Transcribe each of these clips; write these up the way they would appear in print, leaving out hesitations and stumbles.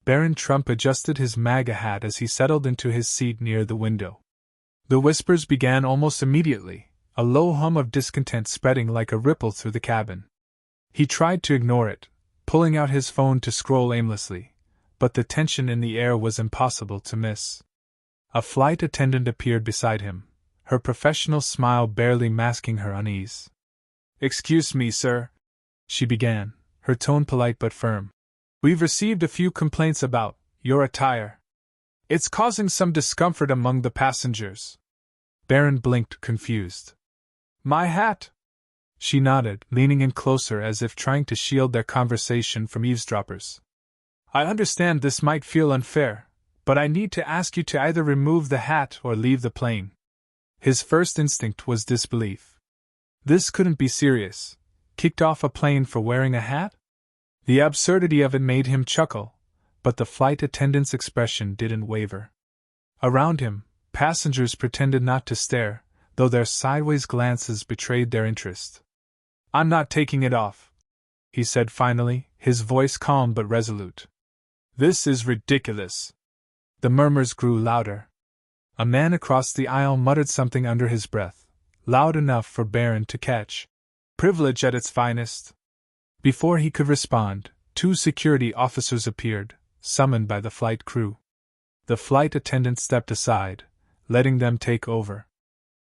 Barron Trump adjusted his MAGA hat as he settled into his seat near the window. The whispers began almost immediately, a low hum of discontent spreading like a ripple through the cabin. He tried to ignore it, pulling out his phone to scroll aimlessly, but the tension in the air was impossible to miss. A flight attendant appeared beside him, her professional smile barely masking her unease. "Excuse me, sir," she began, her tone polite but firm. "We've received a few complaints about your attire. It's causing some discomfort among the passengers." Barron blinked, confused. "My hat?" She nodded, leaning in closer as if trying to shield their conversation from eavesdroppers. "I understand this might feel unfair, but I need to ask you to either remove the hat or leave the plane." His first instinct was disbelief. This couldn't be serious. Kicked off a plane for wearing a hat? The absurdity of it made him chuckle, but the flight attendant's expression didn't waver. Around him, passengers pretended not to stare, though their sideways glances betrayed their interest. "I'm not taking it off," he said finally, his voice calm but resolute. "This is ridiculous." The murmurs grew louder. A man across the aisle muttered something under his breath, loud enough for Barron to catch. "Privilege at its finest." Before he could respond, 2 security officers appeared, summoned by the flight crew. The flight attendant stepped aside, letting them take over.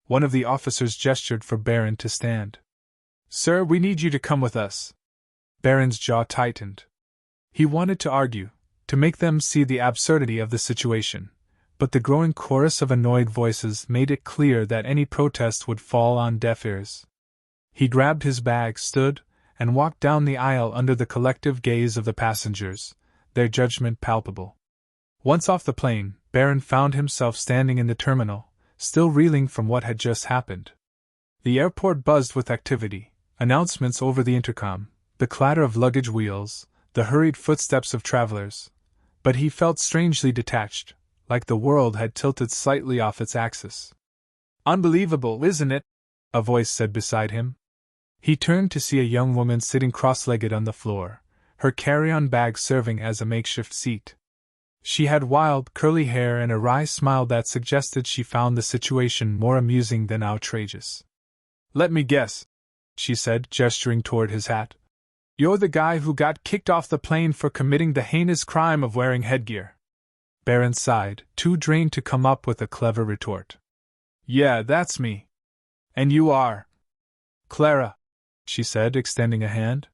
One of the officers gestured for Barron to stand. "Sir, we need you to come with us." Barron's jaw tightened. He wanted to argue, to make them see the absurdity of the situation, but the growing chorus of annoyed voices made it clear that any protest would fall on deaf ears. He grabbed his bag, stood, and walked down the aisle under the collective gaze of the passengers, their judgment palpable. Once off the plane, Barron found himself standing in the terminal, still reeling from what had just happened. The airport buzzed with activity, announcements over the intercom, the clatter of luggage wheels, the hurried footsteps of travelers. But he felt strangely detached, like the world had tilted slightly off its axis. "Unbelievable, isn't it?" a voice said beside him. He turned to see a young woman sitting cross-legged on the floor, her carry-on bag serving as a makeshift seat. She had wild, curly hair and a wry smile that suggested she found the situation more amusing than outrageous. "Let me guess," she said, gesturing toward his hat. "You're the guy who got kicked off the plane for committing the heinous crime of wearing headgear." Barron sighed, too drained to come up with a clever retort. "Yeah, that's me." "And you are?" "Clara," she said, extending a hand.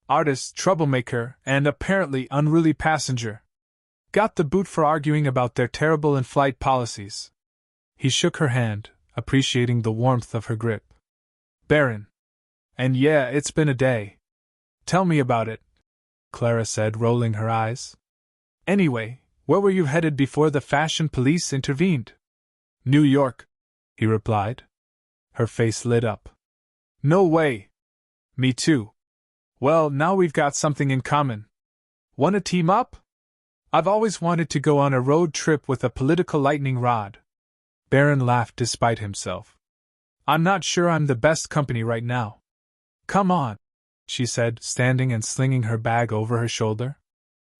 "Artist, troublemaker, and apparently unruly passenger. Got the boot for arguing about their terrible in-flight policies." He shook her hand, appreciating the warmth of her grip. "Barron. And yeah, it's been a day." "Tell me about it," Clara said, rolling her eyes. "Anyway, where were you headed before the fashion police intervened?" "New York," he replied. Her face lit up. "No way." "Me too." "Well, now we've got something in common. Want to team up?" "I've always wanted to go on a road trip with a political lightning rod." Barron laughed despite himself. "I'm not sure I'm the best company right now." "Come on," she said, standing and slinging her bag over her shoulder.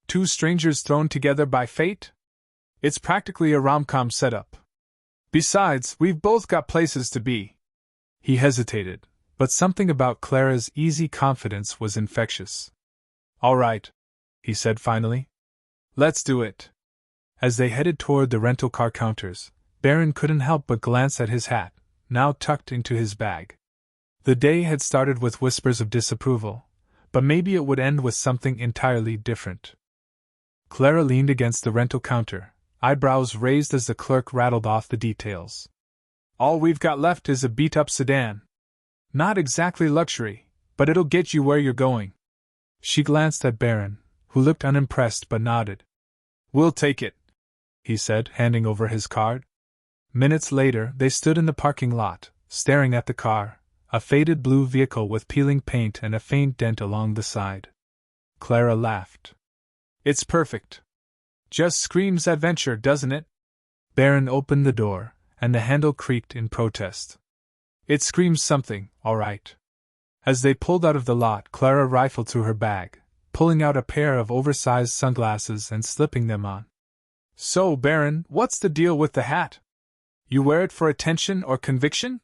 "Two strangers thrown together by fate? It's practically a rom-com setup. Besides, we've both got places to be." He hesitated, but something about Clara's easy confidence was infectious. "All right," he said finally. "Let's do it." As they headed toward the rental car counters, Barron couldn't help but glance at his hat, now tucked into his bag. The day had started with whispers of disapproval, but maybe it would end with something entirely different. Clara leaned against the rental counter, eyebrows raised as the clerk rattled off the details. "All we've got left is a beat-up sedan. Not exactly luxury, but it'll get you where you're going." She glanced at Barron, who looked unimpressed but nodded. "We'll take it," he said, handing over his card. Minutes later, they stood in the parking lot, staring at the car, a faded blue vehicle with peeling paint and a faint dent along the side. Clara laughed. "It's perfect. Just screams adventure, doesn't it?" Barron opened the door, and the handle creaked in protest. "It screams something, all right." As they pulled out of the lot, Clara rifled through her bag, pulling out a pair of oversized sunglasses and slipping them on. So, Barron, what's the deal with the hat? You wear it for attention or conviction?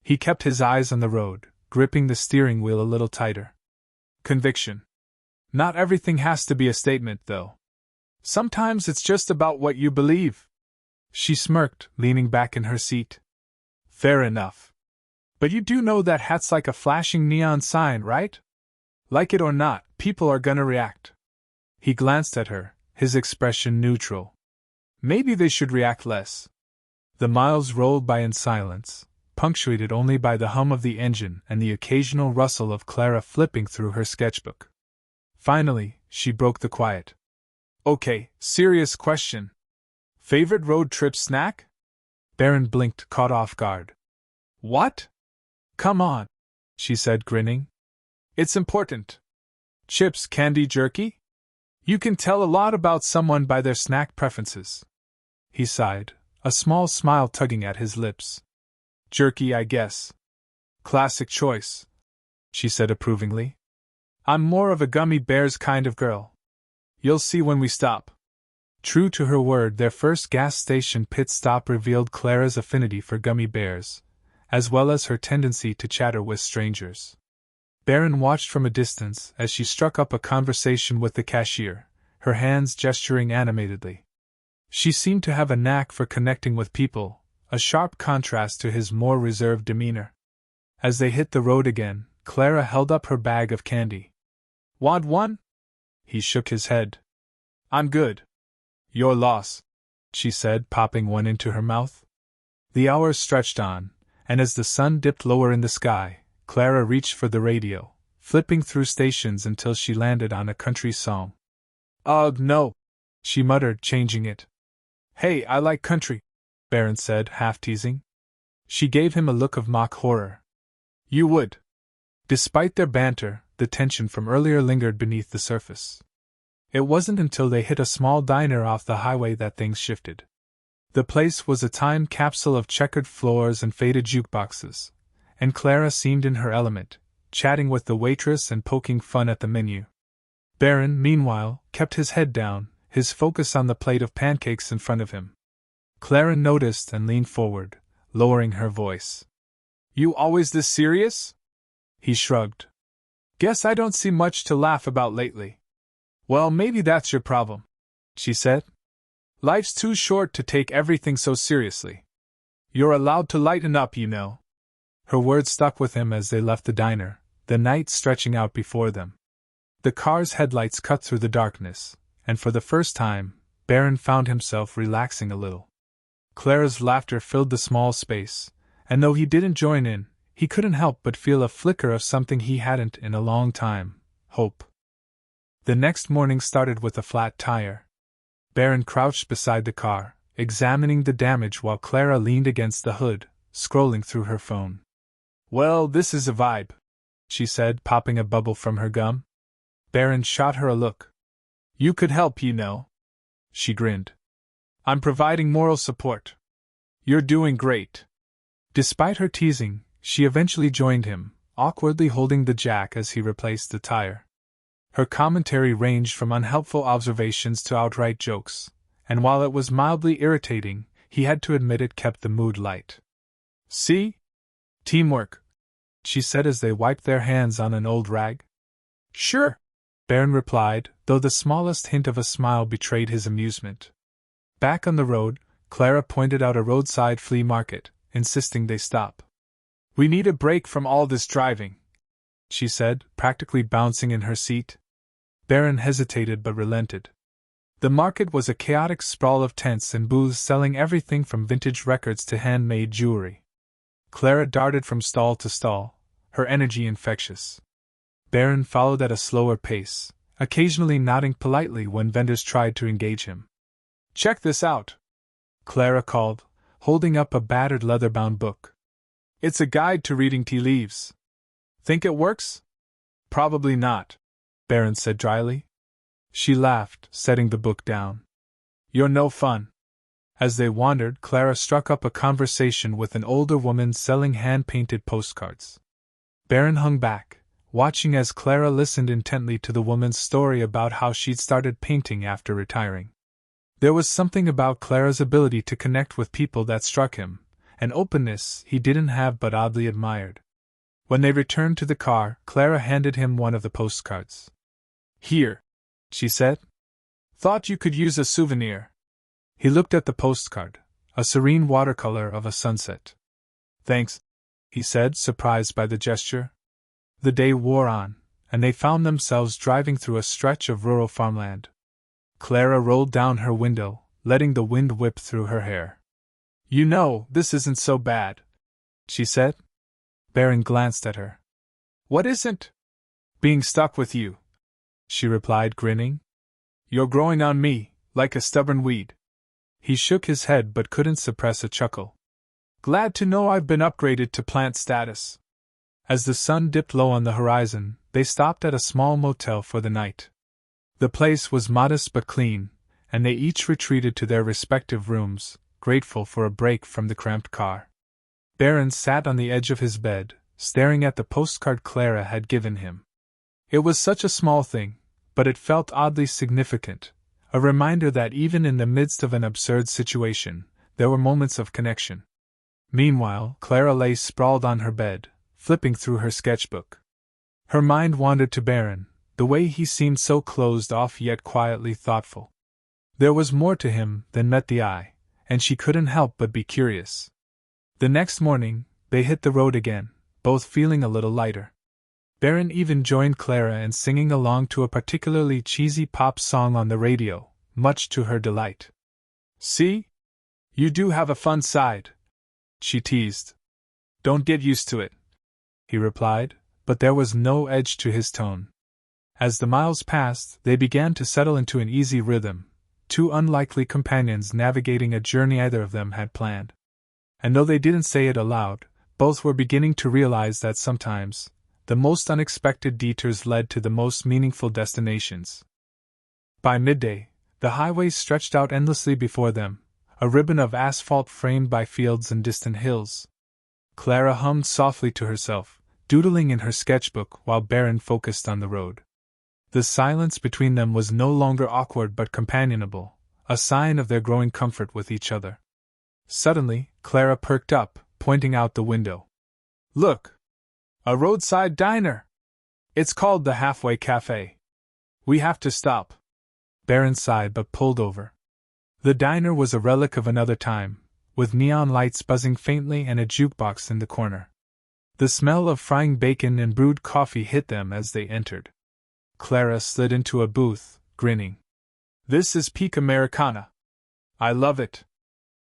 He kept his eyes on the road, gripping the steering wheel a little tighter. Conviction. Not everything has to be a statement, though. Sometimes it's just about what you believe. She smirked, leaning back in her seat. Fair enough. But you do know that hat's like a flashing neon sign, right? Like it or not, people are gonna react. He glanced at her, his expression neutral. Maybe they should react less. The miles rolled by in silence, punctuated only by the hum of the engine and the occasional rustle of Clara flipping through her sketchbook. Finally, she broke the quiet. Okay, serious question. Favorite road trip snack? Barron blinked, caught off guard. What? Come on, she said, grinning. It's important. Chips, candy, jerky? You can tell a lot about someone by their snack preferences. He sighed, a small smile tugging at his lips. Jerky, I guess. Classic choice, she said approvingly. I'm more of a gummy bears kind of girl. You'll see when we stop. True to her word, their first gas station pit stop revealed Clara's affinity for gummy bears, as well as her tendency to chatter with strangers. Barron watched from a distance as she struck up a conversation with the cashier, her hands gesturing animatedly. She seemed to have a knack for connecting with people, a sharp contrast to his more reserved demeanor. As they hit the road again, Clara held up her bag of candy. Want one? He shook his head. I'm good. Your loss, she said, popping one into her mouth. The hours stretched on, and as the sun dipped lower in the sky, Clara reached for the radio, flipping through stations until she landed on a country song. Ugh, no, she muttered, changing it. Hey, I like country, Barron said, half teasing. She gave him a look of mock horror. You would. Despite their banter, the tension from earlier lingered beneath the surface. It wasn't until they hit a small diner off the highway that things shifted. The place was a time capsule of checkered floors and faded jukeboxes, and Clara seemed in her element, chatting with the waitress and poking fun at the menu. Barron, meanwhile, kept his head down, his focus on the plate of pancakes in front of him. Clara noticed and leaned forward, lowering her voice. You always this serious? He shrugged. Guess I don't see much to laugh about lately. Well, maybe that's your problem, she said. Life's too short to take everything so seriously. You're allowed to lighten up, you know. Her words stuck with him as they left the diner, the night stretching out before them. The car's headlights cut through the darkness, and for the first time, Barron found himself relaxing a little. Clara's laughter filled the small space, and though he didn't join in, he couldn't help but feel a flicker of something he hadn't in a long time: hope. The next morning started with a flat tire. Barron crouched beside the car, examining the damage while Clara leaned against the hood, scrolling through her phone. Well, this is a vibe, she said, popping a bubble from her gum. Barron shot her a look. You could help, you know. She grinned. I'm providing moral support. You're doing great. Despite her teasing, she eventually joined him, awkwardly holding the jack as he replaced the tire. Her commentary ranged from unhelpful observations to outright jokes, and while it was mildly irritating, he had to admit it kept the mood light. See? Teamwork, she said as they wiped their hands on an old rag. Sure, Barron replied, though the smallest hint of a smile betrayed his amusement. Back on the road, Clara pointed out a roadside flea market, insisting they stop. We need a break from all this driving, she said, practically bouncing in her seat. Barron hesitated but relented. The market was a chaotic sprawl of tents and booths selling everything from vintage records to handmade jewelry. Clara darted from stall to stall, her energy infectious. Barron followed at a slower pace, occasionally nodding politely when vendors tried to engage him. Check this out, Clara called, holding up a battered leather-bound book. It's a guide to reading tea leaves. Think it works? Probably not, Barron said dryly. She laughed, setting the book down. You're no fun. As they wandered, Clara struck up a conversation with an older woman selling hand-painted postcards. Barron hung back, watching as Clara listened intently to the woman's story about how she'd started painting after retiring. There was something about Clara's ability to connect with people that struck him, an openness he didn't have but oddly admired. When they returned to the car, Clara handed him one of the postcards. "Here," she said. "Thought you could use a souvenir." He looked at the postcard, a serene watercolor of a sunset. "Thanks," he said, surprised by the gesture. The day wore on, and they found themselves driving through a stretch of rural farmland. Clara rolled down her window, letting the wind whip through her hair. "You know, this isn't so bad," she said. Barron glanced at her. "What isn't?" "Being stuck with you," she replied, grinning. "You're growing on me, like a stubborn weed." He shook his head but couldn't suppress a chuckle. "Glad to know I've been upgraded to plant status." As the sun dipped low on the horizon, they stopped at a small motel for the night. The place was modest but clean, and they each retreated to their respective rooms, grateful for a break from the cramped car. Barron sat on the edge of his bed, staring at the postcard Clara had given him. It was such a small thing, but it felt oddly significant, a reminder that even in the midst of an absurd situation, there were moments of connection. Meanwhile, Clara lay sprawled on her bed, flipping through her sketchbook. Her mind wandered to Barron, the way he seemed so closed off yet quietly thoughtful. There was more to him than met the eye, and she couldn't help but be curious. The next morning, they hit the road again, both feeling a little lighter. Barron even joined Clara in singing along to a particularly cheesy pop song on the radio, much to her delight. "See? You do have a fun side," she teased. "Don't get used to it," he replied, but there was no edge to his tone. As the miles passed, they began to settle into an easy rhythm, two unlikely companions navigating a journey either of them had planned. And though they didn't say it aloud, both were beginning to realize that sometimes, the most unexpected detours led to the most meaningful destinations. By midday, the highway stretched out endlessly before them, a ribbon of asphalt framed by fields and distant hills. Clara hummed softly to herself, doodling in her sketchbook while Barron focused on the road. The silence between them was no longer awkward but companionable, a sign of their growing comfort with each other. Suddenly, Clara perked up, pointing out the window. "Look! A roadside diner! It's called the Halfway Cafe. We have to stop." Barron sighed but pulled over. The diner was a relic of another time, with neon lights buzzing faintly and a jukebox in the corner. The smell of frying bacon and brewed coffee hit them as they entered. Clara slid into a booth, grinning. "This is peak Americana. I love it."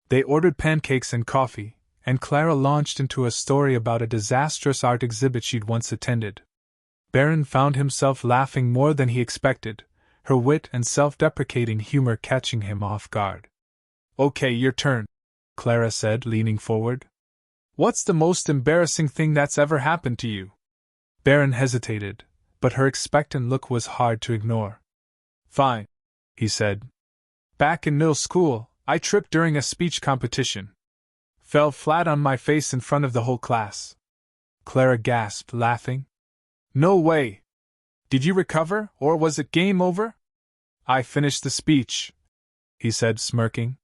They ordered pancakes and coffee, and Clara launched into a story about a disastrous art exhibit she'd once attended. Barron found himself laughing more than he expected, her wit and self-deprecating humor catching him off guard. "Okay, your turn," Clara said, leaning forward. "What's the most embarrassing thing that's ever happened to you?" Barron hesitated, but her expectant look was hard to ignore. "Fine," he said. "Back in middle school, I tripped during a speech competition. Fell flat on my face in front of the whole class." Clara gasped, laughing. "No way! Did you recover, or was it game over?" "I finished the speech," he said, smirking.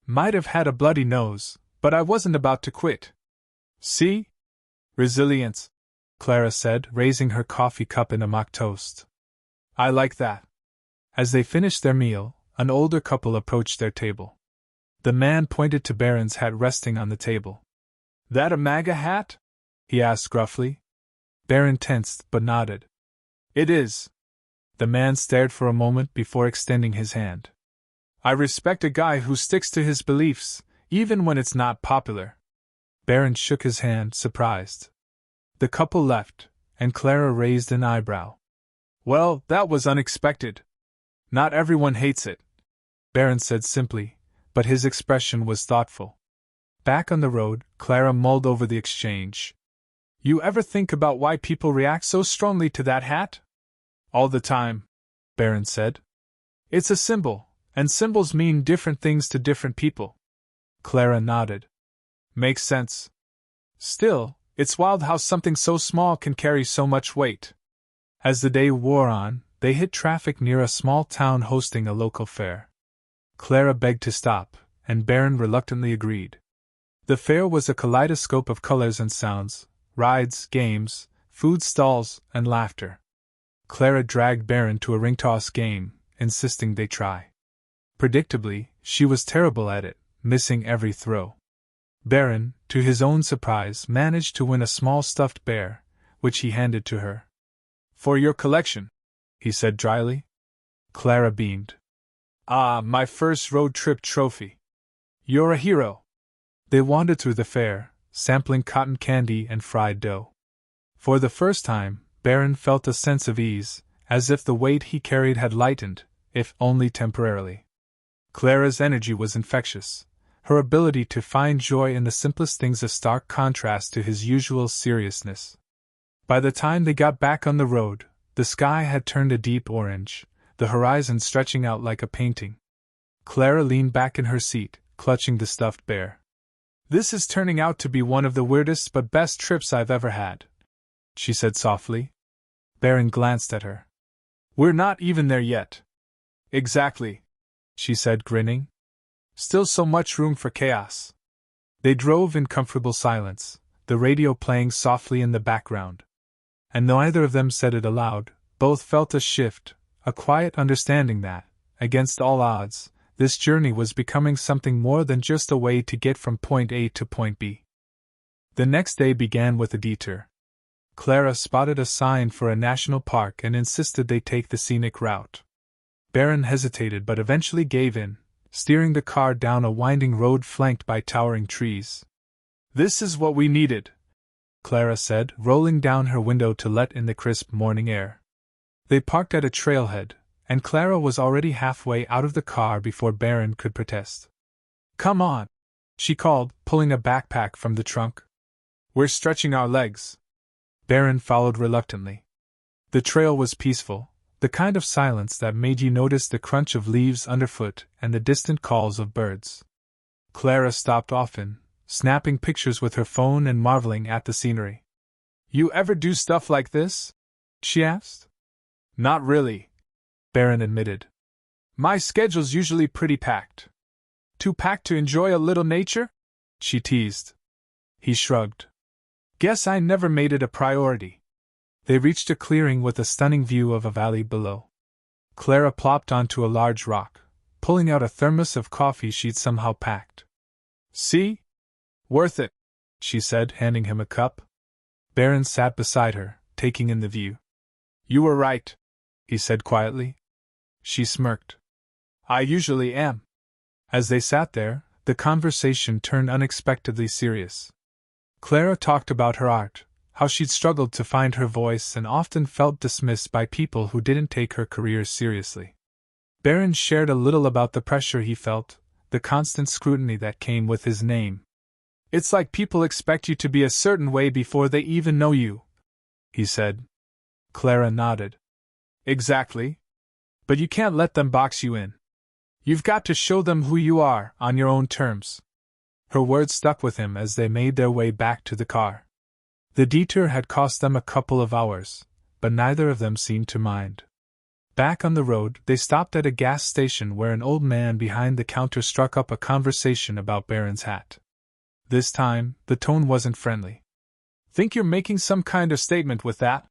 "Might have had a bloody nose, but I wasn't about to quit." "See? Resilience," Clara said, raising her coffee cup in a mock toast. "I like that." As they finished their meal, an older couple approached their table. The man pointed to Barron's hat resting on the table. "That a MAGA hat?" he asked gruffly. Barron tensed but nodded. "It is." The man stared for a moment before extending his hand. "I respect a guy who sticks to his beliefs, even when it's not popular." Barron shook his hand, surprised. The couple left, and Clara raised an eyebrow. "Well, that was unexpected. Not everyone hates it," Barron said simply, but his expression was thoughtful. Back on the road, Clara mulled over the exchange. "You ever think about why people react so strongly to that hat?" "All the time," Barron said. "It's a symbol, and symbols mean different things to different people." Clara nodded. "Makes sense. Still, it's wild how something so small can carry so much weight." As the day wore on, they hit traffic near a small town hosting a local fair. Clara begged to stop, and Barron reluctantly agreed. The fair was a kaleidoscope of colors and sounds, rides, games, food stalls, and laughter. Clara dragged Barron to a ring toss game, insisting they try. Predictably, she was terrible at it, missing every throw. Barron, to his own surprise, managed to win a small stuffed bear, which he handed to her. "For your collection," he said dryly. Clara beamed. "Ah, my first road trip trophy. You're a hero." They wandered through the fair, sampling cotton candy and fried dough. For the first time, Barron felt a sense of ease, as if the weight he carried had lightened, if only temporarily. Clara's energy was infectious, her ability to find joy in the simplest things a stark contrast to his usual seriousness. By the time they got back on the road, the sky had turned a deep orange, the horizon stretching out like a painting. Clara leaned back in her seat, clutching the stuffed bear. "This is turning out to be one of the weirdest but best trips I've ever had," she said softly. Barron glanced at her. "We're not even there yet." "Exactly," she said, grinning. "Still so much room for chaos." They drove in comfortable silence, the radio playing softly in the background. And though neither of them said it aloud, both felt a shift, a quiet understanding that, against all odds, this journey was becoming something more than just a way to get from point A to point B. The next day began with a detour. Clara spotted a sign for a national park and insisted they take the scenic route. Barron hesitated but eventually gave in, steering the car down a winding road flanked by towering trees. "This is what we needed," Clara said, rolling down her window to let in the crisp morning air. They parked at a trailhead, and Clara was already halfway out of the car before Barron could protest. "Come on," she called, pulling a backpack from the trunk. "We're stretching our legs." Barron followed reluctantly. The trail was peaceful, the kind of silence that made you notice the crunch of leaves underfoot and the distant calls of birds. Clara stopped often, snapping pictures with her phone and marveling at the scenery. "You ever do stuff like this?" she asked. "Not really," Barron admitted. "My schedule's usually pretty packed." "Too packed to enjoy a little nature?" she teased. He shrugged. "Guess I never made it a priority." They reached a clearing with a stunning view of a valley below. Clara plopped onto a large rock, pulling out a thermos of coffee she'd somehow packed. "See? Worth it," she said, handing him a cup. Barron sat beside her, taking in the view. "You were right," he said quietly. She smirked. "I usually am." As they sat there, the conversation turned unexpectedly serious. Clara talked about her art, how she'd struggled to find her voice and often felt dismissed by people who didn't take her career seriously. Barron shared a little about the pressure he felt, the constant scrutiny that came with his name. "It's like people expect you to be a certain way before they even know you," he said. Clara nodded. "Exactly. But you can't let them box you in. You've got to show them who you are, on your own terms." Her words stuck with him as they made their way back to the car. The detour had cost them a couple of hours, but neither of them seemed to mind. Back on the road, they stopped at a gas station where an old man behind the counter struck up a conversation about Barron's hat. This time, the tone wasn't friendly. "Think you're making some kind of statement with that?"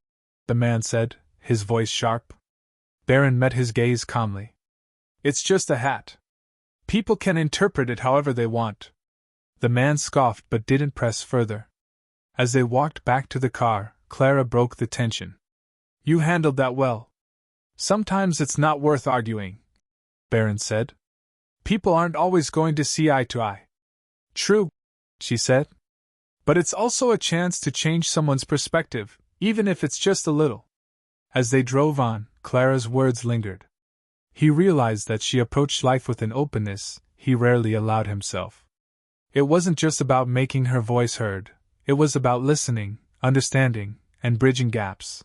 the man said, his voice sharp. Barron met his gaze calmly. "It's just a hat. People can interpret it however they want." The man scoffed but didn't press further. As they walked back to the car, Clara broke the tension. "You handled that well." "Sometimes it's not worth arguing," Barron said. "People aren't always going to see eye to eye." "True," she said. "But it's also a chance to change someone's perspective, even if it's just a little." As they drove on, Clara's words lingered. He realized that she approached life with an openness he rarely allowed himself. It wasn't just about making her voice heard, it was about listening, understanding, and bridging gaps.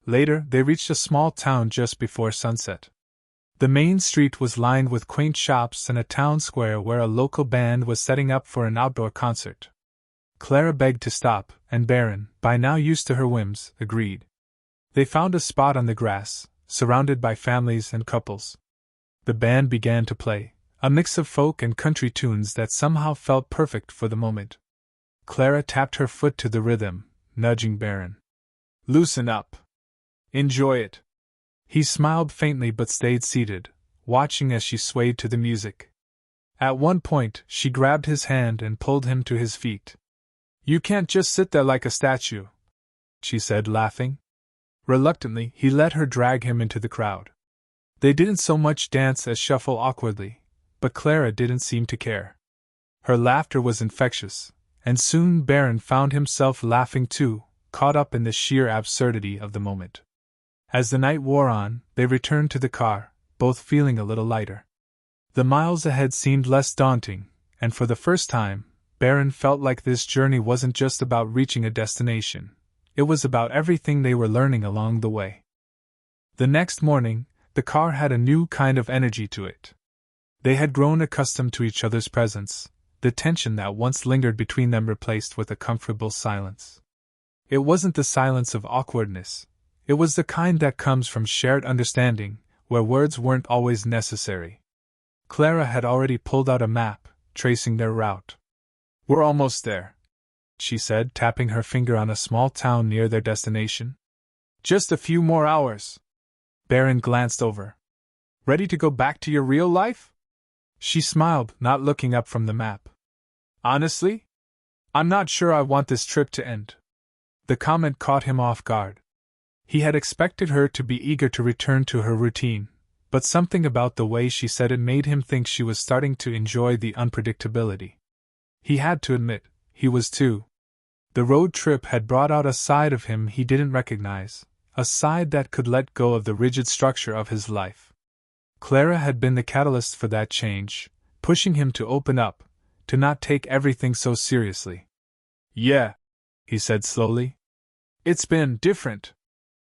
Later, they reached a small town just before sunset. The main street was lined with quaint shops and a town square where a local band was setting up for an outdoor concert. Clara begged to stop, and Barron, by now used to her whims, agreed. They found a spot on the grass, surrounded by families and couples. The band began to play, a mix of folk and country tunes that somehow felt perfect for the moment. Clara tapped her foot to the rhythm, nudging Barron. "Loosen up. Enjoy it." He smiled faintly but stayed seated, watching as she swayed to the music. At one point, she grabbed his hand and pulled him to his feet. "You can't just sit there like a statue," she said, laughing. Reluctantly, he let her drag him into the crowd. They didn't so much dance as shuffle awkwardly, but Clara didn't seem to care. Her laughter was infectious, and soon Barron found himself laughing too, caught up in the sheer absurdity of the moment. As the night wore on, they returned to the car, both feeling a little lighter. The miles ahead seemed less daunting, and for the first time, Barron felt like this journey wasn't just about reaching a destination. It was about everything they were learning along the way. The next morning, the car had a new kind of energy to it. They had grown accustomed to each other's presence, the tension that once lingered between them replaced with a comfortable silence. It wasn't the silence of awkwardness. It was the kind that comes from shared understanding, where words weren't always necessary. Clara had already pulled out a map, tracing their route. "We're almost there," she said, tapping her finger on a small town near their destination. "Just a few more hours." Barron glanced over. "Ready to go back to your real life?" She smiled, not looking up from the map. "Honestly? I'm not sure I want this trip to end." The comment caught him off guard. He had expected her to be eager to return to her routine, but something about the way she said it made him think she was starting to enjoy the unpredictability. He had to admit, he was too. The road trip had brought out a side of him he didn't recognize, a side that could let go of the rigid structure of his life. Clara had been the catalyst for that change, pushing him to open up, to not take everything so seriously. "Yeah," he said slowly. "It's been different."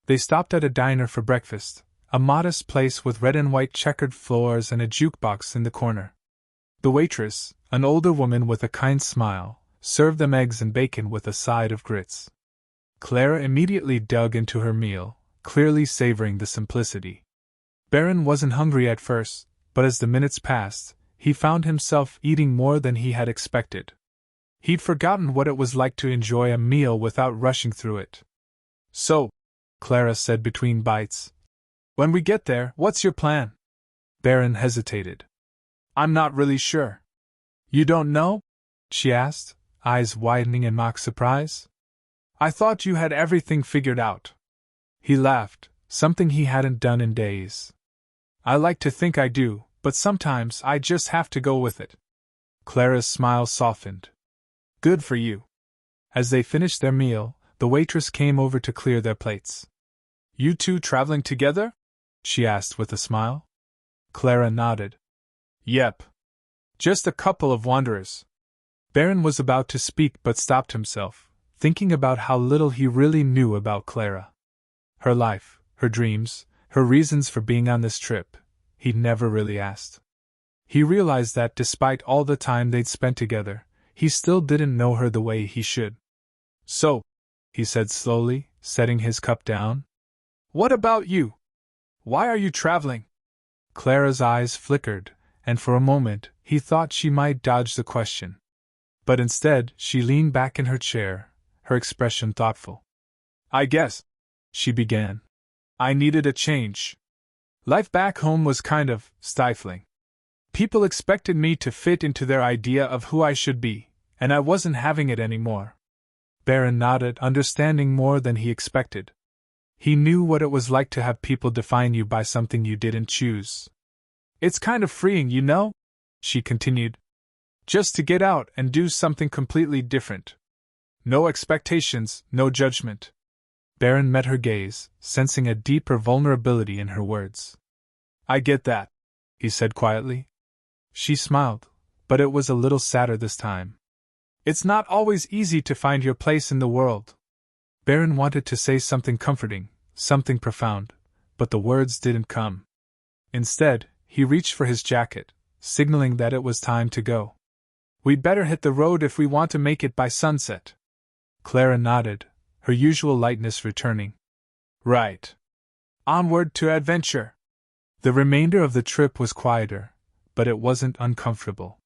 They stopped at a diner for breakfast, a modest place with red and white checkered floors and a jukebox in the corner. The waitress, an older woman with a kind smile, served them eggs and bacon with a side of grits. Clara immediately dug into her meal, clearly savoring the simplicity. Barron wasn't hungry at first, but as the minutes passed, he found himself eating more than he had expected. He'd forgotten what it was like to enjoy a meal without rushing through it. "So," Clara said between bites, "when we get there, what's your plan?" Barron hesitated. "I'm not really sure." "You don't know?" she asked, eyes widening in mock surprise. "I thought you had everything figured out." He laughed, something he hadn't done in days. "I like to think I do, but sometimes I just have to go with it." Clara's smile softened. "Good for you." As they finished their meal, the waitress came over to clear their plates. "You two traveling together?" she asked with a smile. Clara nodded. "Yep. Just a couple of wanderers." Barron was about to speak but stopped himself, thinking about how little he really knew about Clara. Her life, her dreams, her reasons for being on this trip, he'd never really asked. He realized that despite all the time they'd spent together, he still didn't know her the way he should. "So," he said slowly, setting his cup down, "what about you? Why are you traveling?" Clara's eyes flickered, and for a moment he thought she might dodge the question. But instead, she leaned back in her chair, her expression thoughtful. "I guess," she began, "I needed a change. Life back home was kind of stifling. People expected me to fit into their idea of who I should be, and I wasn't having it anymore." Barron nodded, understanding more than he expected. He knew what it was like to have people define you by something you didn't choose. "It's kind of freeing, you know," she continued. "Just to get out and do something completely different. No expectations, no judgment." Barron met her gaze, sensing a deeper vulnerability in her words. "I get that," he said quietly. She smiled, but it was a little sadder this time. "It's not always easy to find your place in the world." Barron wanted to say something comforting, something profound, but the words didn't come. Instead, he reached for his jacket, signaling that it was time to go. "We'd better hit the road if we want to make it by sunset." Clara nodded, her usual lightness returning. Right. Onward to adventure. The remainder of the trip was quieter, but it wasn't uncomfortable.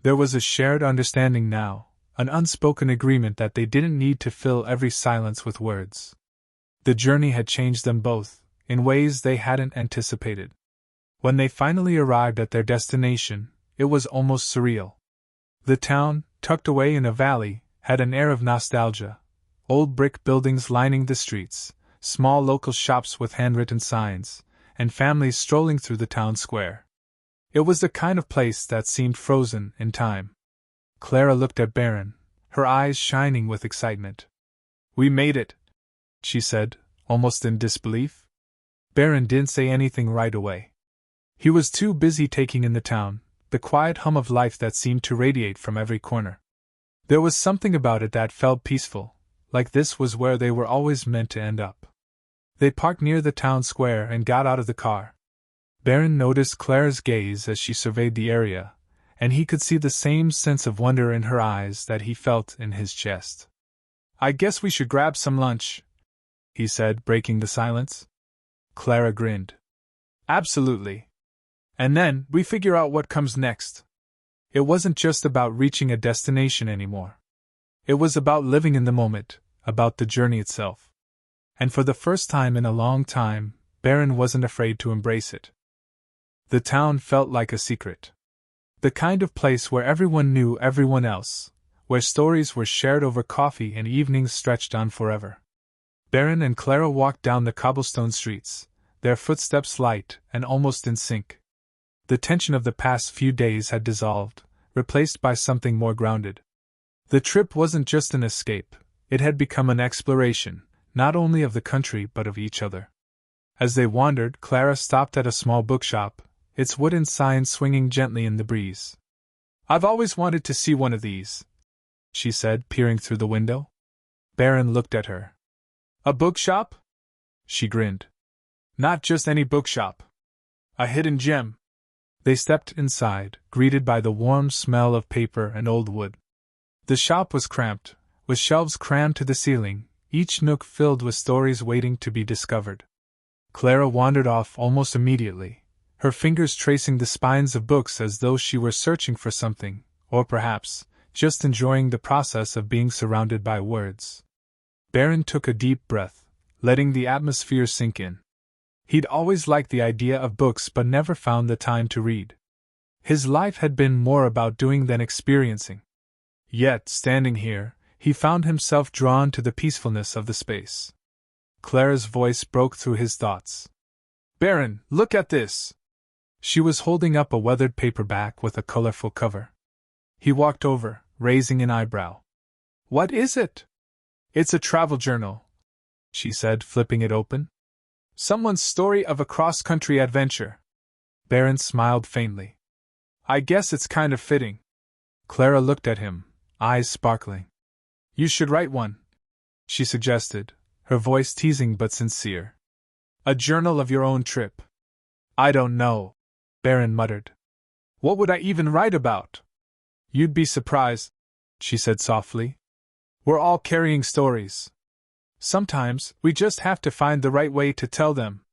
There was a shared understanding now, an unspoken agreement that they didn't need to fill every silence with words. The journey had changed them both, in ways they hadn't anticipated. When they finally arrived at their destination, it was almost surreal. The town, tucked away in a valley, had an air of nostalgia. Old brick buildings lining the streets, small local shops with handwritten signs, and families strolling through the town square. It was the kind of place that seemed frozen in time. Clara looked at Barron, her eyes shining with excitement. "We made it," she said, almost in disbelief. Barron didn't say anything right away. He was too busy taking in the town, the quiet hum of life that seemed to radiate from every corner. There was something about it that felt peaceful, like this was where they were always meant to end up. They parked near the town square and got out of the car. Barron noticed Clara's gaze as she surveyed the area, and he could see the same sense of wonder in her eyes that he felt in his chest. "I guess we should grab some lunch," he said, breaking the silence. Clara grinned. "Absolutely. And then, we figure out what comes next." It wasn't just about reaching a destination anymore. It was about living in the moment, about the journey itself. And for the first time in a long time, Barron wasn't afraid to embrace it. The town felt like a secret. The kind of place where everyone knew everyone else, where stories were shared over coffee and evenings stretched on forever. Barron and Clara walked down the cobblestone streets, their footsteps light and almost in sync. The tension of the past few days had dissolved, replaced by something more grounded. The trip wasn't just an escape, it had become an exploration, not only of the country but of each other. As they wandered, Clara stopped at a small bookshop, its wooden sign swinging gently in the breeze. "I've always wanted to see one of these," she said, peering through the window. Barron looked at her. "A bookshop?" She grinned. "Not just any bookshop. A hidden gem." They stepped inside, greeted by the warm smell of paper and old wood. The shop was cramped, with shelves crammed to the ceiling, each nook filled with stories waiting to be discovered. Clara wandered off almost immediately, her fingers tracing the spines of books as though she were searching for something, or perhaps, just enjoying the process of being surrounded by words. Barron took a deep breath, letting the atmosphere sink in. He'd always liked the idea of books but never found the time to read. His life had been more about doing than experiencing. Yet, standing here, he found himself drawn to the peacefulness of the space. Clara's voice broke through his thoughts. "Barron, look at this!" She was holding up a weathered paperback with a colorful cover. He walked over, raising an eyebrow. "What is it?" "It's a travel journal," she said, flipping it open. "Someone's story of a cross-country adventure." Barron smiled faintly. "I guess it's kind of fitting." Clara looked at him, eyes sparkling. "You should write one," she suggested, her voice teasing but sincere. "A journal of your own trip." "I don't know," Barron muttered. "What would I even write about?" "You'd be surprised," she said softly. "We're all carrying stories. Sometimes, we just have to find the right way to tell them."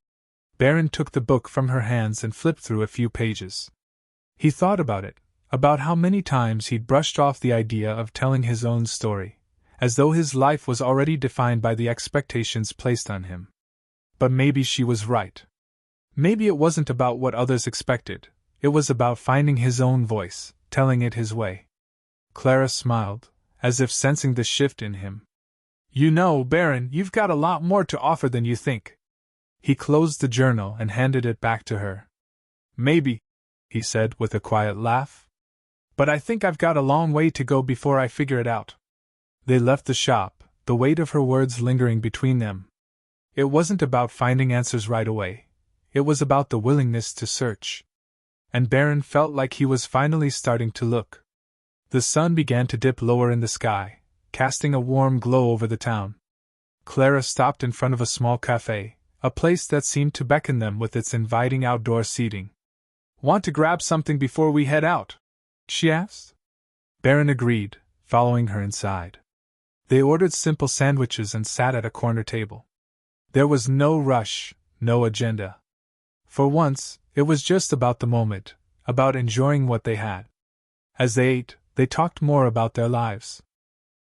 Barron took the book from her hands and flipped through a few pages. He thought about it, about how many times he'd brushed off the idea of telling his own story, as though his life was already defined by the expectations placed on him. But maybe she was right. Maybe it wasn't about what others expected, it was about finding his own voice, telling it his way. Clara smiled, as if sensing the shift in him. "You know, Barron, you've got a lot more to offer than you think." He closed the journal and handed it back to her. "Maybe," he said with a quiet laugh. "But I think I've got a long way to go before I figure it out." They left the shop, the weight of her words lingering between them. It wasn't about finding answers right away. It was about the willingness to search. And Barron felt like he was finally starting to look. The sun began to dip lower in the sky, casting a warm glow over the town. Clara stopped in front of a small cafe, a place that seemed to beckon them with its inviting outdoor seating. "Want to grab something before we head out?" she asked. Barron agreed, following her inside. They ordered simple sandwiches and sat at a corner table. There was no rush, no agenda. For once, it was just about the moment, about enjoying what they had. As they ate, they talked more about their lives.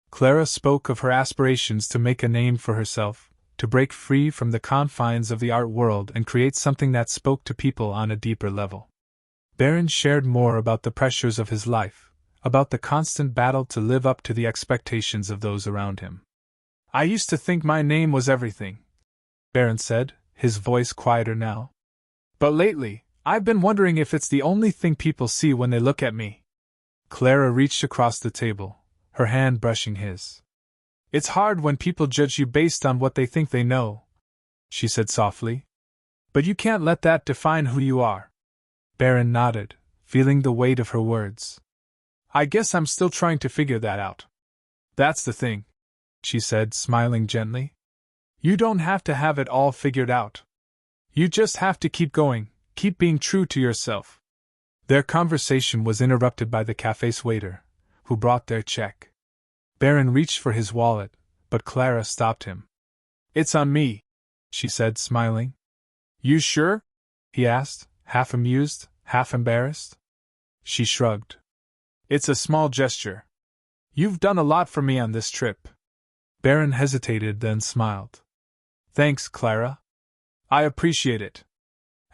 Clara spoke of her aspirations to make a name for herself, to break free from the confines of the art world and create something that spoke to people on a deeper level. Barron shared more about the pressures of his life, about the constant battle to live up to the expectations of those around him. "I used to think my name was everything," Barron said, his voice quieter now. "But lately, I've been wondering if it's the only thing people see when they look at me." Clara reached across the table, her hand brushing his. "It's hard when people judge you based on what they think they know," she said softly. "But you can't let that define who you are." Barron nodded, feeling the weight of her words. "I guess I'm still trying to figure that out." "That's the thing," she said, smiling gently. "You don't have to have it all figured out. You just have to keep going, keep being true to yourself." Their conversation was interrupted by the cafe's waiter, who brought their check. Barron reached for his wallet, but Clara stopped him. "It's on me," she said, smiling. "You sure?" he asked, half amused, half embarrassed. She shrugged. "It's a small gesture. You've done a lot for me on this trip." Barron hesitated, then smiled. "Thanks, Clara. I appreciate it."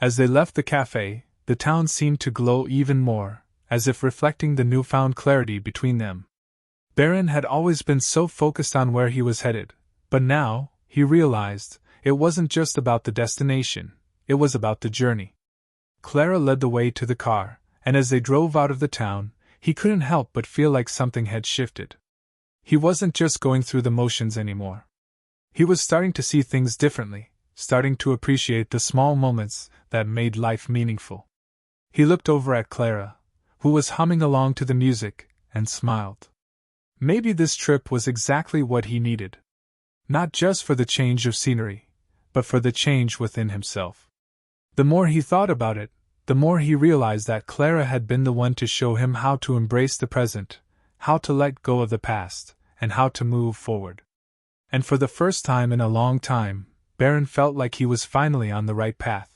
As they left the cafe, the town seemed to glow even more, as if reflecting the newfound clarity between them. Barron had always been so focused on where he was headed, but now, he realized, it wasn't just about the destination, it was about the journey. Clara led the way to the car, and as they drove out of the town, he couldn't help but feel like something had shifted. He wasn't just going through the motions anymore. He was starting to see things differently, starting to appreciate the small moments that made life meaningful. He looked over at Clara, who was humming along to the music, and smiled. Maybe this trip was exactly what he needed. Not just for the change of scenery, but for the change within himself. The more he thought about it, the more he realized that Clara had been the one to show him how to embrace the present, how to let go of the past, and how to move forward. And for the first time in a long time, Barron felt like he was finally on the right path.